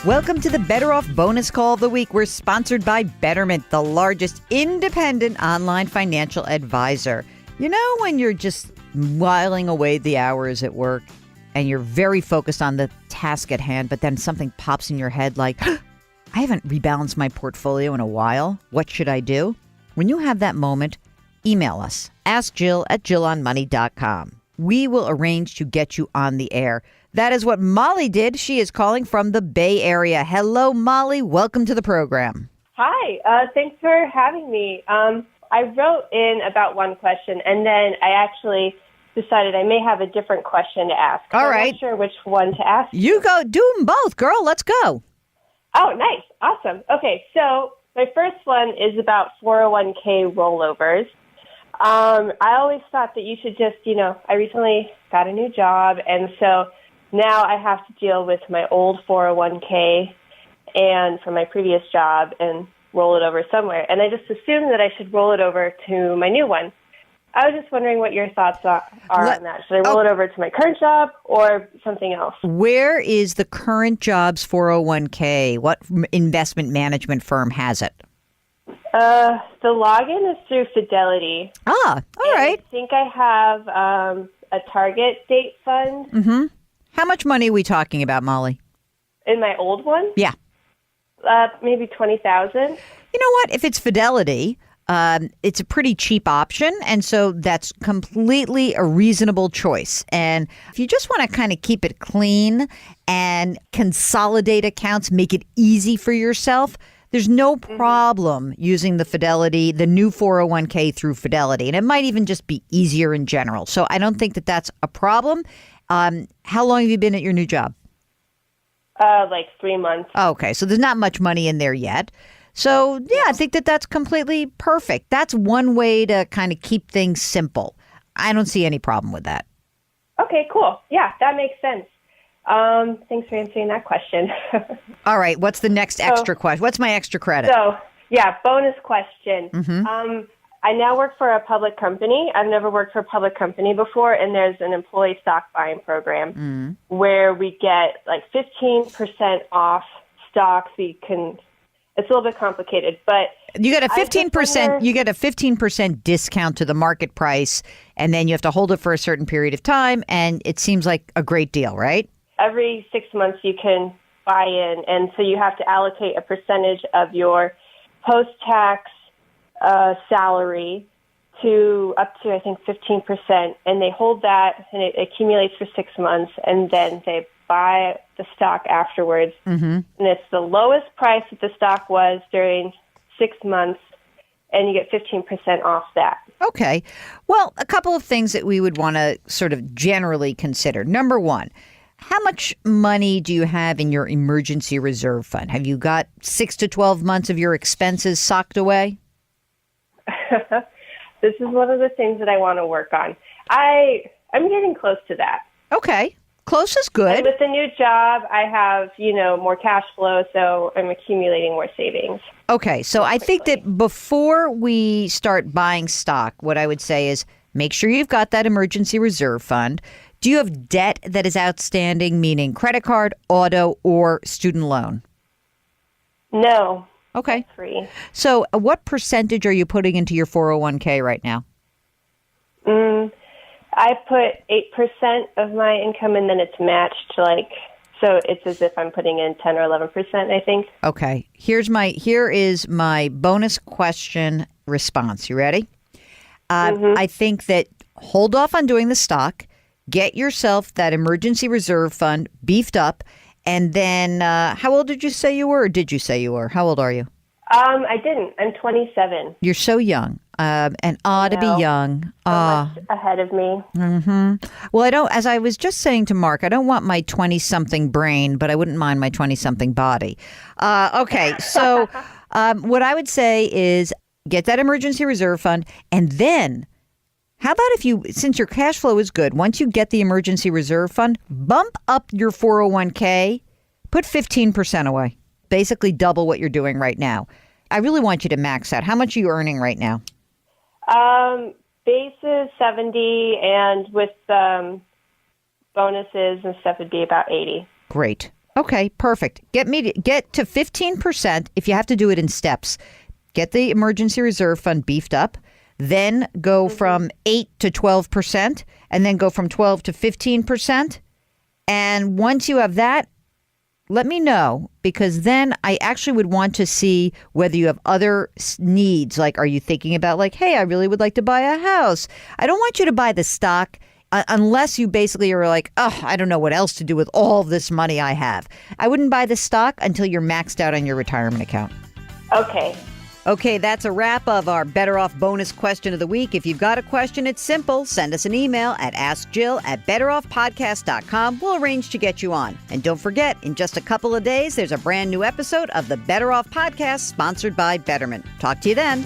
Welcome to the Better Off Bonus Call of the Week. We're sponsored by Betterment, the largest independent online financial advisor. You know when you're just whiling away the hours at work and you're very focused on the task at hand, but then something pops in your head like, I haven't rebalanced my portfolio in a while. What should I do? When you have that moment, email us. Ask Jill at JillOnMoney.com. We will arrange to get you on the air. That is what Molly did. She is calling from the Bay Area. Hello, Molly. Welcome to the program. Hi. Thanks for having me. I wrote in about one question, and then I actually decided I may have a different question to ask. All right. I'm not sure which one to ask. You go. Do them both, girl. Let's go. Oh, nice. Awesome. Okay, so my first one is about 401k rollovers. I always thought that you should just, I recently got a new job, and so now I have to deal with my old 401k and from my previous job and roll it over somewhere. And I just assumed that I should roll it over to my new one. I was just wondering what your thoughts are on that. Should I roll it over to my current job or something else? Where is the current job's 401k? What investment management firm has it? The login is through Fidelity. All right. I think I have a target date fund. Mm-hmm. How much money are we talking about, Molly? In my old one? Yeah. Maybe $20,000. You know what? If it's Fidelity, it's a pretty cheap option. And so that's completely a reasonable choice. And if you just want to kind of keep it clean and consolidate accounts, make it easy for yourself, there's no problem using the new 401k through Fidelity. And it might even just be easier in general. So I don't think that that's a problem. How long have you been at your new job? Like 3 months. Okay, so there's not much money in there yet. So, yeah, I think that that's completely perfect. That's one way to kind of keep things simple. I don't see any problem with that. Okay, cool. Yeah, that makes sense. Thanks for answering that question. All right, what's the next extra question? What's my extra credit? So, yeah, bonus question. Mm-hmm. I now work for a public company. I've never worked for a public company before, and there's an employee stock buying program where we get like 15% off stocks. It's a little bit complicated, but you get a 15%. You get a 15% discount to the market price, and then you have to hold it for a certain period of time. And it seems like a great deal, right? Every 6 months you can buy in, and so you have to allocate a percentage of your post-tax salary to up to, I think, 15%, and they hold that, and it accumulates for 6 months, and then they buy the stock afterwards. Mm-hmm. And it's the lowest price that the stock was during 6 months, and you get 15% off that. Okay. Well, a couple of things that we would want to sort of generally consider. Number one, how much money do you have in your emergency reserve fund? Have you got 6 to 12 months of your expenses socked away? This is one of the things that I want to work on. I'm getting close to that. Okay. Close is good. And with the new job, I have, more cash flow, so I'm accumulating more savings. Okay. So I think that before we start buying stock, what I would say is make sure you've got that emergency reserve fund. Do you have debt that is outstanding, meaning credit card, auto, or student loan? No. Okay. Free. So what percentage are you putting into your 401k right now? I put 8% of my income, and then it's matched, so it's as if I'm putting in 10 or 11%, I think. Okay. Here is my bonus question response. You ready? I think that hold off on doing the stock, get yourself that emergency reserve fund beefed up, and then how old did you say you were, or did you say you were? How old are you? I didn't. I'm 27. You're so young, and ought to be young. So much ahead of me. Mm-hmm. Well, as I was just saying to Mark, I don't want my 20-something brain, but I wouldn't mind my 20-something body. Okay, so what I would say is get that emergency reserve fund, and then how about since your cash flow is good, once you get the emergency reserve fund, bump up your 401k, put 15% away, basically double what you're doing right now. I really want you to max out. How much are you earning right now? Base is 70, and with bonuses and stuff, it'd be about 80. Great. Okay, perfect. Get to 15% if you have to do it in steps. Get the emergency reserve fund beefed up, then go from 8 to 12%, and then go from 12 to 15%. And once you have that, let me know, because then I actually would want to see whether you have other needs. Like, are you thinking about like, hey, I really would like to buy a house. I don't want you to buy the stock unless you basically are like, oh, I don't know what else to do with all this money I have. I wouldn't buy the stock until you're maxed out on your retirement account. Okay. Okay, that's a wrap of our Better Off bonus question of the week. If you've got a question, it's simple. Send us an email at askjill@betteroffpodcast.com. We'll arrange to get you on. And don't forget, in just a couple of days, there's a brand new episode of the Better Off Podcast sponsored by Betterment. Talk to you then.